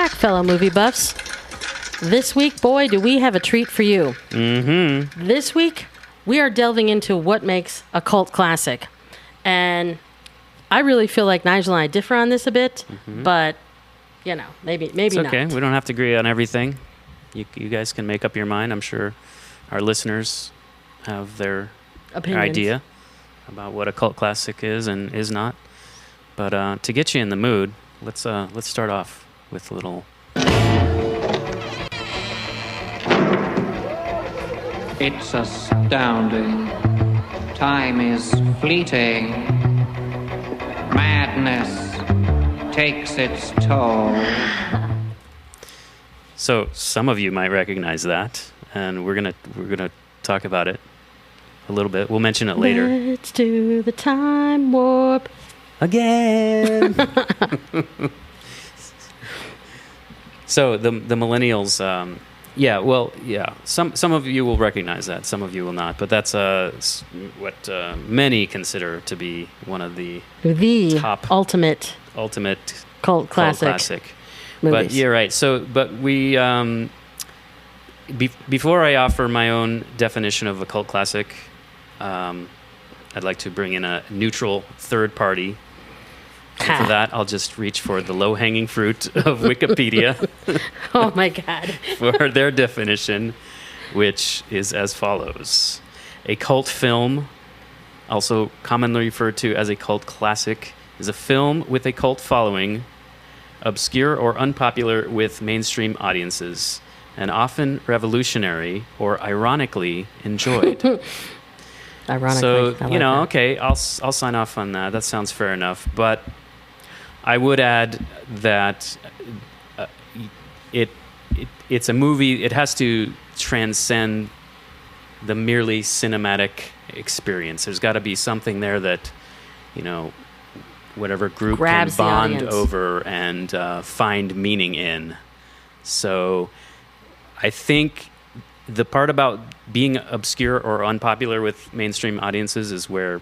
back, fellow movie buffs. This week, boy, do we have a treat for you. Mm-hmm. This week, we are delving into what makes a cult classic. And I really feel like Nigel and I differ on this a bit, but, you know, maybe It's okay. not. We don't have to agree on everything. You guys can make up your mind. I'm sure our listeners have their Opinions. idea about what a cult classic is and is not. But to get you in the mood, let's start off with a little. It's astounding. Time is fleeting. Madness takes its toll. So some of you might recognize that, and we're gonna talk about it a little bit. We'll mention it later. Let's do the time warp. Again. So the millennials, some of you will recognize that, some of you will not, but that's what many consider to be one of the top ultimate cult classic movies. But you're right. So, but we before I offer my own definition of a cult classic, I'd like to bring in a neutral third party. And for that, I'll just reach for the low-hanging fruit of Wikipedia. Oh, my God. For their definition, which is as follows. A cult film, also commonly referred to as a cult classic, is a film with a cult following, obscure or unpopular with mainstream audiences, and often revolutionary or ironically enjoyed. Ironically. So, I like that. okay, I'll sign off on that. That sounds fair enough. But I would add that it's a movie. It has to transcend the merely cinematic experience. There's got to be something there that, whatever group Grabs can the bond audience. over and find meaning in. So I think the part about being obscure or unpopular with mainstream audiences is where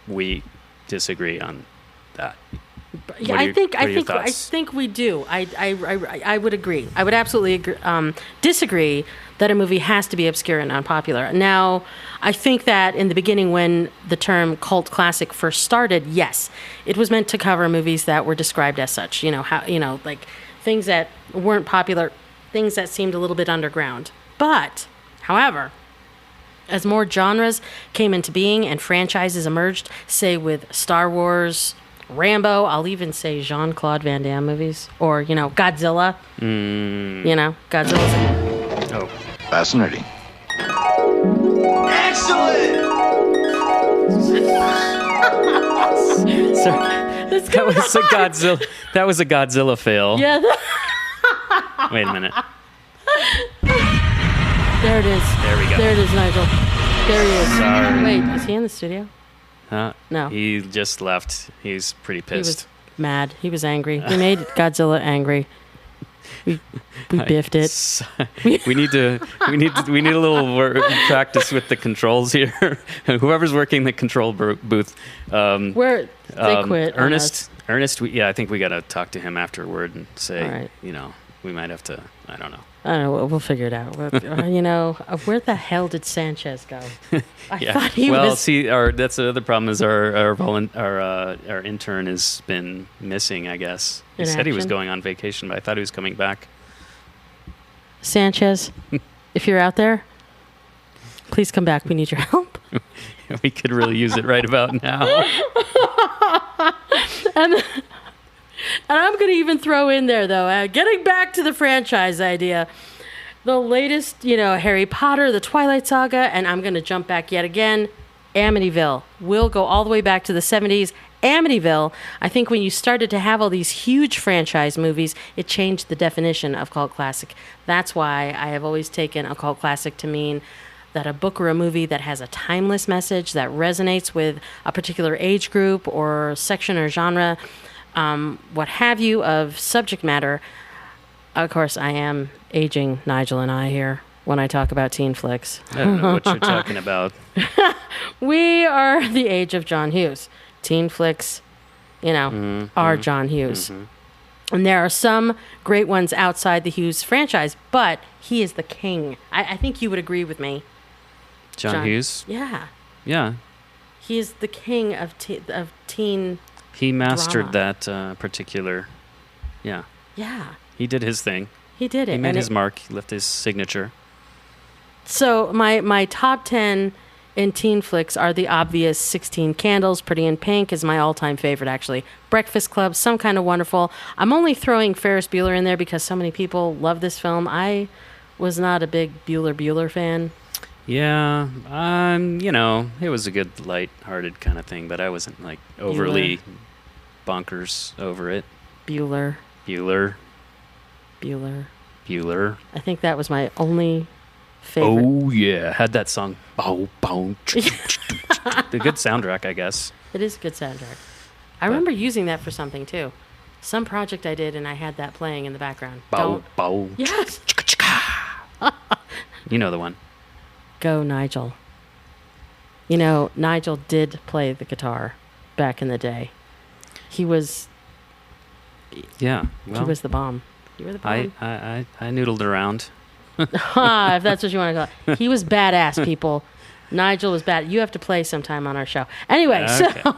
we disagree on that. Yeah, What are I your thoughts? think we do. I would agree. I would absolutely disagree that a movie has to be obscure and unpopular. Now, I think that in the beginning, when the term cult classic first started, yes, it was meant to cover movies that were described as such. Like things that weren't popular, things that seemed a little bit underground. But, however, as more genres came into being and franchises emerged, say with Star Wars, Rambo, I'll even say Jean-Claude Van Damme movies, or, Godzilla. Godzilla's Oh, Fascinating. sorry. That was a Godzilla fail. Yeah. Wait a minute. There it is. There we go. There it is, Nigel. There he is. Sorry. Wait, is he in the studio? No. He just left. He's pretty He was pissed. mad. He was angry. We made Godzilla angry. We biffed it. We need a little practice with the controls here. Whoever's working the control booth. They quit. on us. Ernest. I think we got to talk to him afterward and say, All right. we might have to. I don't know. I don't know. We'll figure it out. Where the hell did Sanchez go? I thought he was. See, that's the other problem is our intern has been missing. I guess he In said he was action? going on vacation, but I thought he was coming back. Sanchez, if you're out there, please come back. We need your help. We could really use it right about now. And I'm going to even throw in there, though, getting back to the franchise idea, the latest, Harry Potter, the Twilight Saga, and I'm going to jump back yet again, Amityville. We'll go all the way back to the 70s. Amityville, I think when you started to have all these huge franchise movies, it changed the definition of cult classic. That's why I have always taken a cult classic to mean that a book or a movie that has a timeless message that resonates with a particular age group or section or genre, what have you, of subject matter. Of course, I am aging Nigel and I here when I talk about teen flicks. I don't know what you're talking about. We are the age of John Hughes. Teen flicks, are John Hughes. And there are some great ones outside the Hughes franchise, but he is the king. I think you would agree with me. John Hughes. Yeah. Yeah. He is the king of teen. He mastered drama. that particular. Yeah. Yeah. He did his thing. He did it. He made and his mark. He left his signature. So my top 10 in teen flicks are the obvious 16 Candles. Pretty in Pink is my all-time favorite, actually. Breakfast Club, Some Kind of Wonderful. I'm only throwing Ferris Bueller in there because so many people love this film. I was not a big Bueller fan. Yeah, it was a good, light-hearted kind of thing, but I wasn't like overly bonkers over it. Bueller. I think that was my only favorite. Oh yeah, had that song. Bow, bow, the good soundtrack, I guess. It is a good soundtrack. I remember using that for something too. Some project I did, and I had that playing in the background. Bow, bow. Yes. You know the one. Go, Nigel. Nigel did play the guitar back in the day. He was Yeah. he Well, was the bomb. You were the bomb. I noodled around. If that's what you want to call it. He was badass, people. Nigel was bad. You have to play sometime on our show. Anyway, Okay. so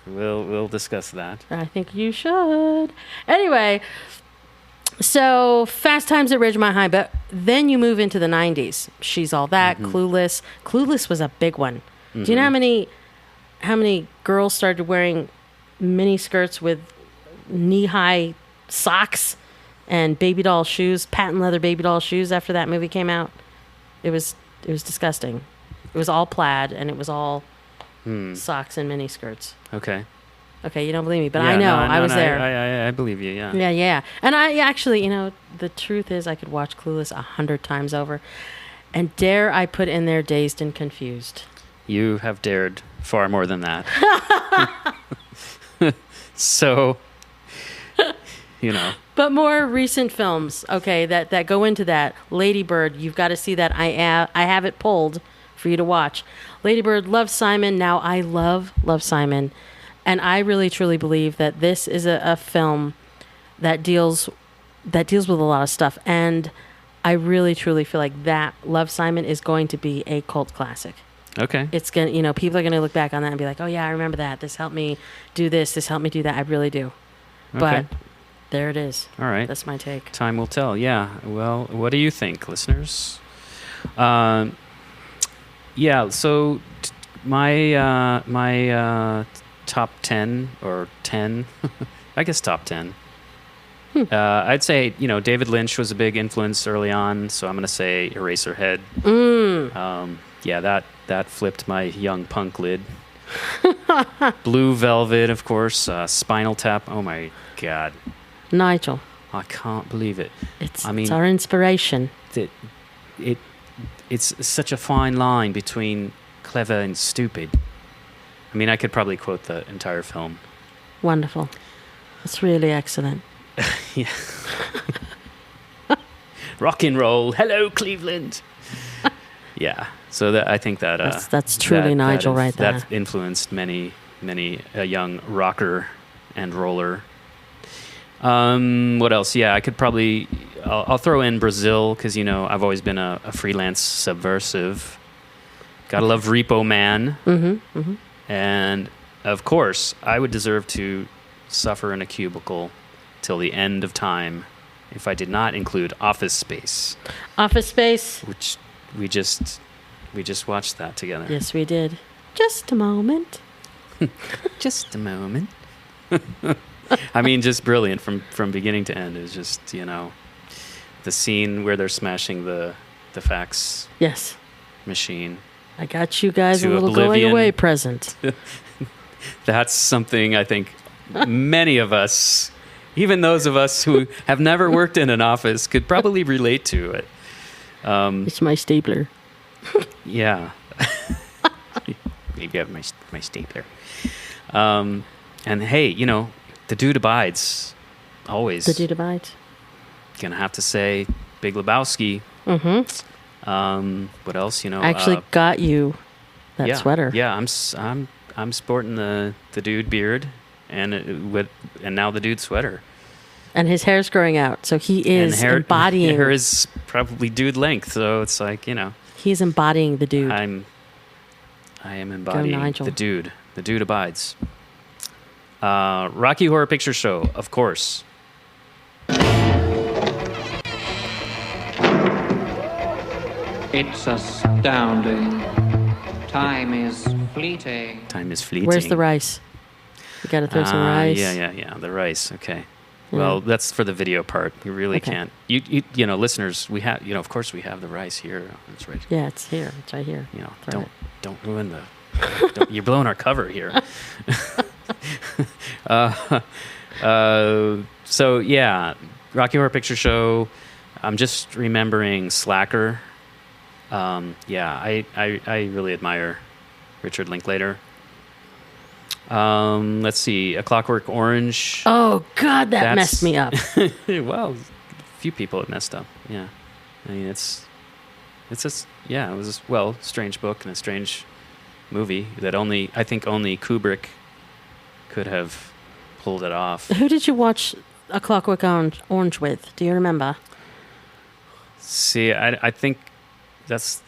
We'll discuss that. I think you should. Anyway, so Fast Times at Ridgemont High, but then you move into the 90s. She's All That, Clueless. Clueless was a big one. Do you know how many girls started wearing mini skirts with knee-high socks and baby doll shoes, patent leather baby doll shoes after that movie came out? It was disgusting. It was all plaid and it was all socks and mini skirts. Okay. Okay, you don't believe me, but Yeah, I know. no, I was there. I believe you. Yeah. Yeah. And I actually, the truth is I could watch Clueless 100 times over. And dare I put in there Dazed and Confused. You have dared far more than that. So, But more recent films, okay, that go into that. Lady Bird, you've got to see that. I have it pulled for you to watch. Lady Bird, Love, Simon. Now, I love Simon. And I really, truly believe that this is a film that deals with a lot of stuff. And I really, truly feel like that Love, Simon is going to be a cult classic. okay. It's going to, people are going to look back on that and be like, oh, yeah, I remember that. This helped me do this. This helped me do that. I really do. But there it is. All right. That's my take. Time will tell. Yeah. Well, what do you think, listeners? Yeah. So my top 10 or 10, I guess top 10. I'd say, David Lynch was a big influence early on, so I'm going to say Eraserhead. Yeah, that flipped my young punk lid. Blue Velvet, of course. Spinal Tap. Oh my God. Nigel. I can't believe it. It's I our inspiration. It's such a fine line between clever and stupid. I mean, I could probably quote the entire film. Wonderful. It's really excellent. Yeah. Rock and roll. Hello, Cleveland. Yeah. So I think that that's truly Nigel right there. That influenced many a young rocker and roller. What else? Yeah, I could probably I'll throw in Brazil because I've always been a freelance subversive. Gotta love Repo Man. And of course, I would deserve to suffer in a cubicle till the end of time if I did not include Office Space. Office Space. Which we just watched that together. Yes, we did. Just a moment. Just a moment. I mean, just brilliant from beginning to end. It was just, the scene where they're smashing the fax Yes. machine. I got you guys To a little oblivion. going away present. That's something I think many of us, even those of us who have never worked in an office, could probably relate to it. It's my stapler. Yeah. Maybe I have my stapler. And hey, the dude abides. Always. The dude abides. Gonna have to say Big Lebowski. What else? I actually got you that sweater. Yeah, I'm sporting the dude beard and now the dude sweater. And his hair's growing out, so he And is embodying. hair is probably dude length, so it's like, you know, He's embodying the dude. I am embodying Nigel. the dude. The dude abides. Rocky Horror Picture Show, of course. It's astounding. Time is fleeting. Time is fleeting. Where's the rice? You got to throw some rice. Yeah. The rice. Okay. Well, that's for the video part. You really Okay. can't. You know, listeners, we have. You know, of course, we have the rice here. It's right. Yeah, it's here. It's right here. You know, Throw don't ruin the. You're blowing our cover here. So yeah, Rocky Horror Picture Show. I'm just remembering Slacker. I really admire Richard Linklater. Let's see, A Clockwork Orange. Oh God, that That's- messed me up. Well, a few people it messed up. Yeah, I mean it was a strange book and a strange movie that I think only Kubrick could have pulled it off. Who did you watch A Clockwork Orange with? Do you remember? See, I think that's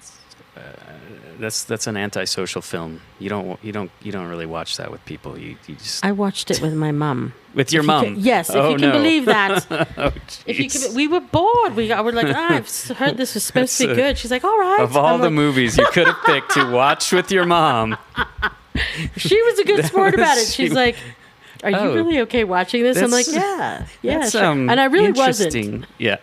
an antisocial film. You don't really watch that with people. You just I watched it with my mum. with your If you mum. can- yes, if Oh, you can no. believe that. Oh, If you jeez. can, we were bored. We were like, I've heard this was supposed to be That's a- good. She's like, all right. Of all I'm the like, movies you could have picked to watch with your mom, she was a good sport about it. She- She's like, are you Oh. really okay watching this? I'm like, That's- yeah, that's sure. And I really wasn't. interesting. Yeah.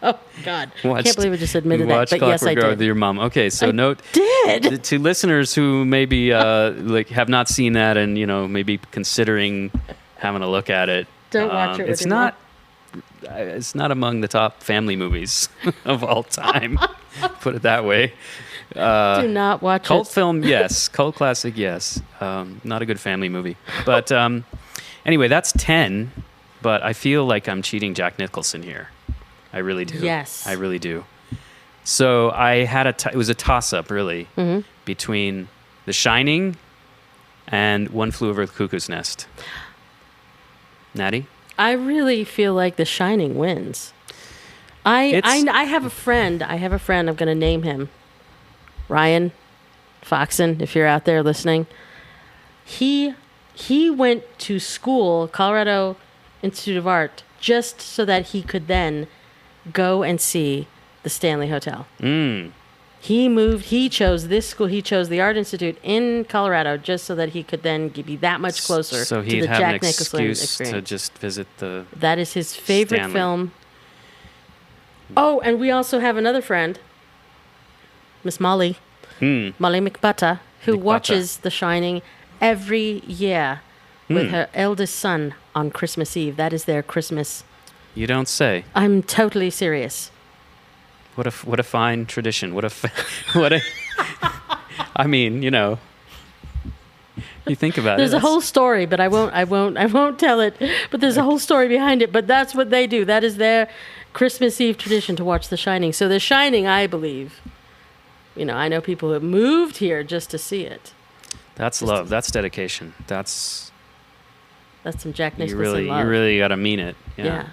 Oh God, I Watched- can't believe I just admitted that. Watch But yes, I Clockwork Orange with did. your mom. Okay, so I note did. to listeners who maybe like have not seen that and maybe considering having a look at it. Don't watch it with It's your not. It's not among the top family movies of all time. Put it that way. Do not watch Cult it. film, yes. Cult classic, yes. Not a good family movie. But anyway, that's 10. But I feel like I'm cheating Jack Nicholson here. I really do. Yes. I really do. So I had it was a toss-up, really, Mm-hmm. between The Shining and One Flew Over the Cuckoo's Nest. Natty? I really feel like The Shining wins. I have a friend. I'm going to name him Ryan Foxon. If you're out there listening, he went to school, Colorado Institute of Art, just so that he could then go and see the Stanley Hotel. He chose this school. He chose the Art Institute in Colorado just so that he could then be that much closer So to he'd the have Jack an Nicholson excuse experience. to just visit the... That is his favorite Stanley. film. Oh, and we also have another friend, Miss Molly, Molly McButter, who McButter. watches The Shining every year with her eldest son on Christmas Eve. That is their Christmas. You don't say. I'm totally serious. What a fine tradition. What a I mean, you think about There's it. a whole story, but I won't tell it. But there's a whole story behind it. But that's what they do. That is their Christmas Eve tradition to watch The Shining. So The Shining, I believe, I know people who have moved here just to see it. That's love. That's dedication. That's That's some Jack you Nicholson love. really got to mean it. Yeah,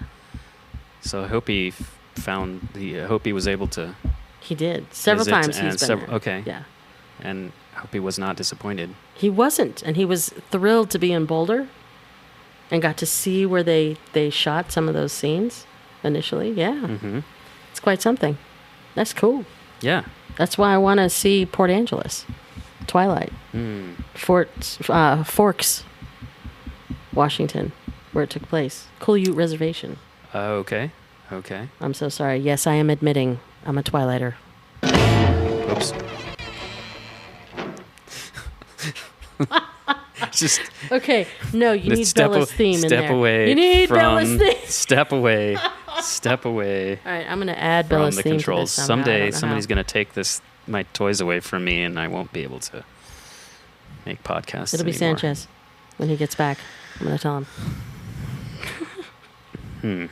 So I hope he I hope he was able to he did. Several visit times and he's been there. Okay. Yeah. And I hope he was not disappointed. He wasn't, and he was thrilled to be in Boulder and got to see where they shot some of those scenes initially. Yeah. Mm-hmm. It's quite something. That's cool. Yeah. That's why I want to see Port Angeles, Twilight, Forks, Washington, where it took place. Cool Ute Reservation. Okay. I'm so sorry. Yes, I am admitting I'm a Twilighter. Oops. Just Okay, no, you need Bella's theme in step there. away You need from, Bella's theme. Step away. Step away All right, I'm going to add from Bella's the theme controls. to this somehow. I Someday don't know somebody's how. going to take my toys away from me and I won't be able to make podcasts It'll be anymore. Sanchez when he gets back. I'm going to tell him.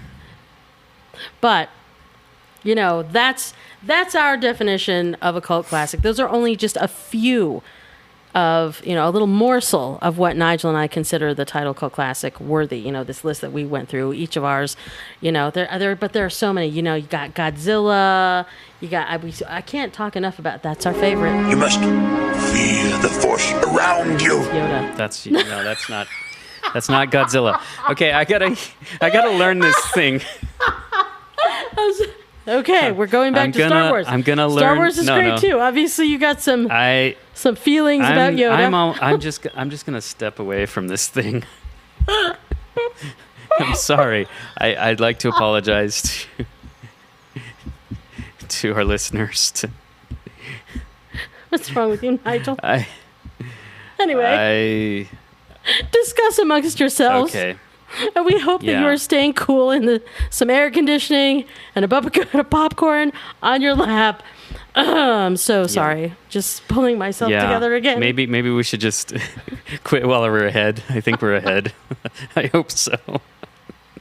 But, that's our definition of a cult classic. Those are only just a few of, a little morsel of what Nigel and I consider the title cult classic worthy. This list that we went through, each of ours, but there are so many. You got Godzilla. You got I can't talk enough about that's our favorite. You must feel the force around you. Yoda. That's not Godzilla. Okay, I gotta learn this thing. Okay, we're going back to Star Wars. I'm gonna learn. Star Wars is great too. Obviously, you got some feelings about Yoda. I'm just gonna step away from this thing. I'm sorry. I'd like to apologize to our listeners. What's wrong with you, Nigel? Anyway, discuss amongst yourselves. Okay. And we hope that you are staying cool in some air conditioning and a bucket of popcorn on your lap. I'm so sorry. Just pulling myself together again. Maybe we should just quit while we're ahead. I think we're ahead. I hope so.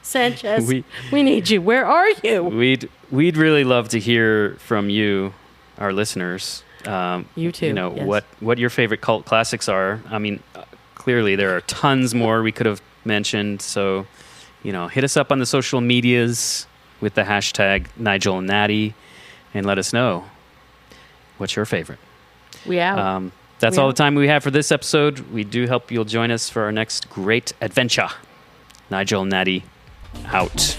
Sanchez, we need you. Where are you? We'd really love to hear from you, our listeners. You too. Yes. what your favorite cult classics are. I mean, clearly there are tons more we could have mentioned. So, hit us up on the social medias with the hashtag Nigel and Natty and let us know what's your favorite. That's all the time we have for this episode. We do hope you'll join us for our next great adventure. Nigel and Natty out.